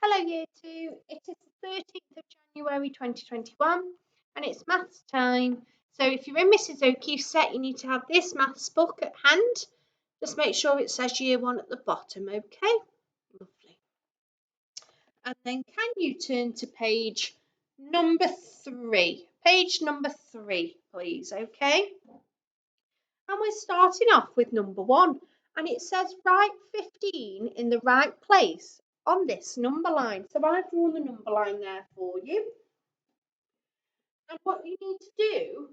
Hello Year 2, it is the 13th of January 2021 and it's maths time. So if you're in Mrs O'Keefe's set, you need to have this maths book at hand. Just make sure it says Year 1 at the bottom, okay? Lovely. And then can you turn to page number 3? Page number 3, please, okay? And we're starting off with number 1. And it says write 15 in the right place on this number line. So I've drawn the number line there for you. And what you need to do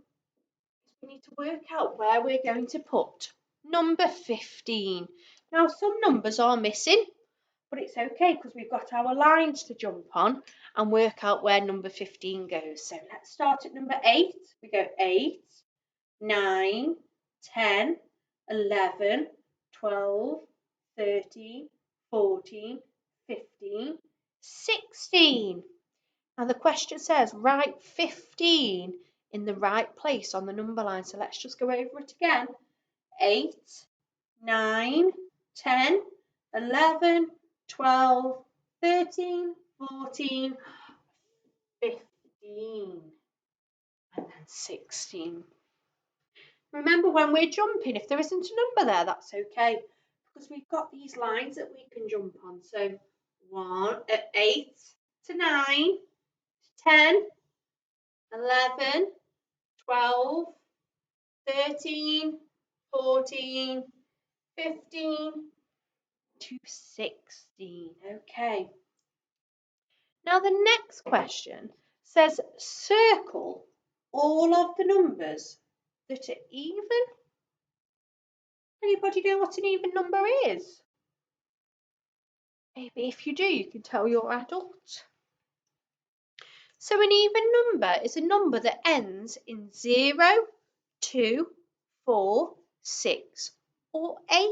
is we need to work out where we're going to put number 15. Now some numbers are missing, but it's okay because we've got our lines to jump on and work out where number 15 goes. So let's start at number 8. We go 8, 9, 10, 11, 12, 13, 14, 15, 16. Now the question says write 15 in the right place on the number line. So let's just go over it again. 8, 9, 10, 11, 12, 13, 14, 15, and then 16. Remember, when we're jumping, if there isn't a number there, that's okay, because we've got these lines that we can jump on. So 8 to 9, 10, 11, 12, 13, 14, 15 to 16. Okay. Now the next question says circle all of the numbers that are even. Anybody know what an even number is? Maybe if you do, you can tell your adult. So an even number is a number that ends in 0, 2, 4, 6, or 8.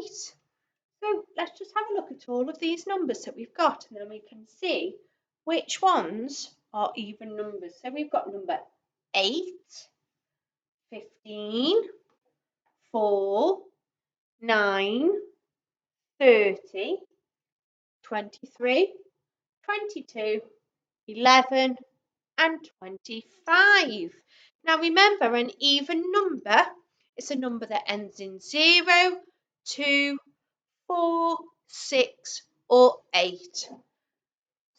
So let's just have a look at all of these numbers that we've got, and then we can see which ones are even numbers. So we've got number 8, 15, 4, 9, 30, 23, 22, 11, and 25. Now remember, an even number is a number that ends in 0, 2, 4, 6, or 8. So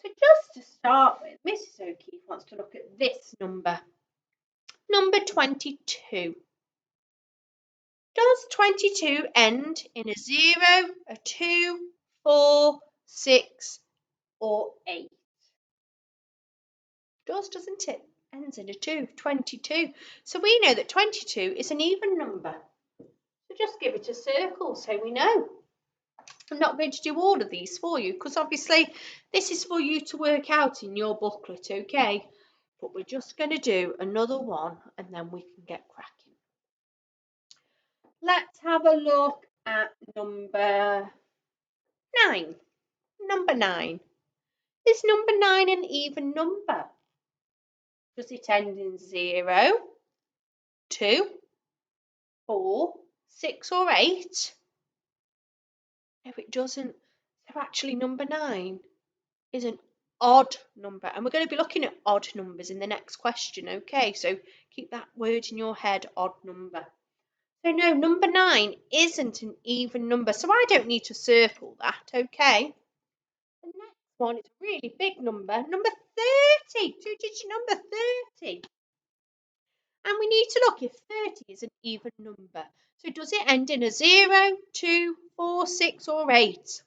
just to start with, Mrs O'Keefe wants to look at this number. Number 22. Does 22 end in a 0, a 2, 4, 6, or 8? Does, doesn't it? Ends in a 2, 22. So we know that 22 is an even number. So just give it a circle so we know. I'm not going to do all of these for you because obviously this is for you to work out in your booklet, okay? But we're just going to do another one and then we can get cracking. Let's have a look at number 9. Number 9. Is number 9 an even number? Does it end in 0, 2, 4, 6, or 8? No, it doesn't. So actually number 9 is an odd number. And we're going to be looking at odd numbers in the next question, okay? So keep that word in your head, odd number. So no, number 9 isn't an even number. So I don't need to circle that, okay? The next one is a really big number, number 30. Two-digit number 30. And we need to look if 30 is an even number. So does it end in a 0, 2, 4, 6, or 8?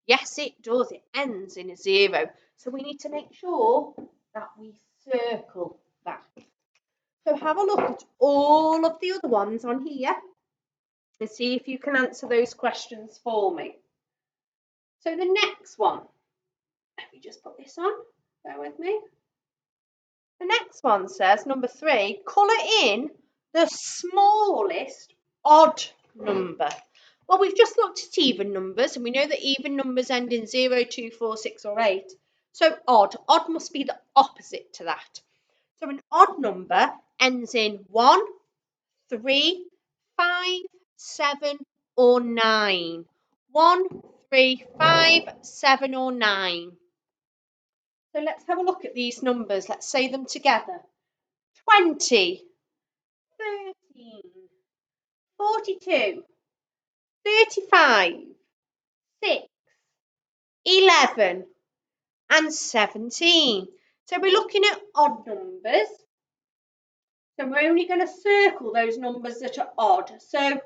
Yes, it does. It ends in a 0. So we need to make sure that we circle that. So have a look at all of the other ones on here and see if you can answer those questions for me. So the next one, let me just put this on, bear with me. The next one says, number 3, colour in the smallest odd number. Well, we've just looked at even numbers, and we know that even numbers end in 0, 2, 4, 6, or 8. So odd. Odd must be the opposite to that. So an odd number ends in 1, 3, 5, 7, or 9. 1, 3, 5, 7, or 9. So let's have a look at these numbers. Let's say them together. 20, 13, 42, 35, 6, 11, and 17. So we're looking at odd numbers. So we're only going to circle those numbers that are odd. So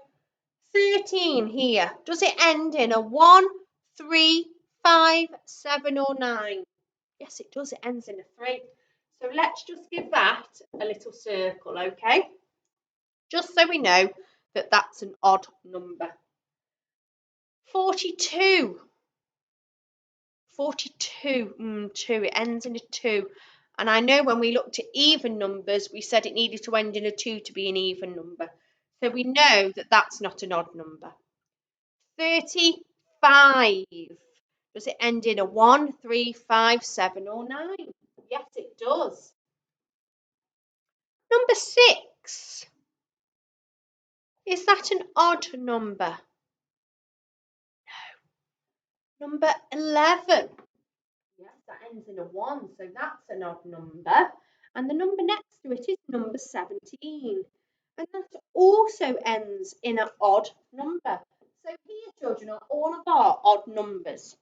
13 here, does it end in a 1, 3, 5, 7 or 9? Yes, it does. It ends in a 3. So let's just give that a little circle, okay? Just so we know that that's an odd number. 42. 42, 2, it ends in a 2. And I know when we looked at even numbers, we said it needed to end in a 2 to be an even number. So we know that that's not an odd number. 35. Does it end in a 1, 3, 5, 7 or 9? Yes, it does. Number 6. Is that an odd number? No. Number 11. Yes, that ends in a 1, so that's an odd number. And the number next to it is number 17. And that also ends in an odd number. So here, children, are all of our odd numbers.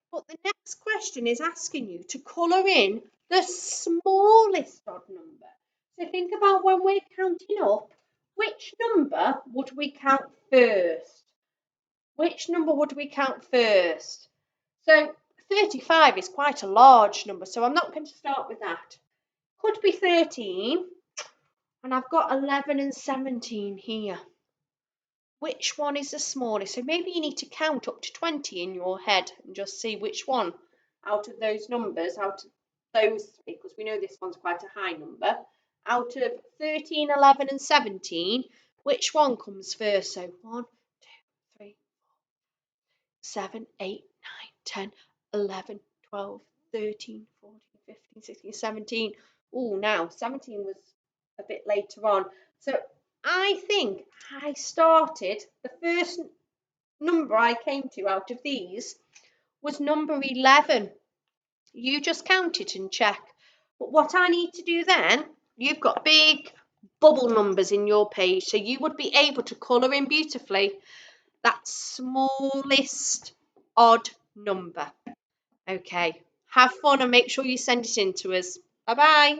But the next question is asking you to colour in the smallest odd number. So think about when we're counting up, which number would we count first? Which number would we count first? So 35 is quite a large number, so I'm not going to start with that. Could be 13, and I've got 11 and 17 here. Which one is the smallest? So maybe you need to count up to 20 in your head and just see which one out of those numbers, out of those, because we know this one's quite a high number, out of 13, 11 and 17, which one comes first? So 1, 2, 3, 7, 8, 9, 10, 11, 12, 13, 14, 15, 16, 17. Oh, now 17 was a bit later on. So I think I started, the first number I came to out of these was number 11. You just count it and check. But what I need to do then, you've got big bubble numbers in your page, so you would be able to colour in beautifully that smallest odd number. Okay, have fun and make sure you send it in to us. Bye bye.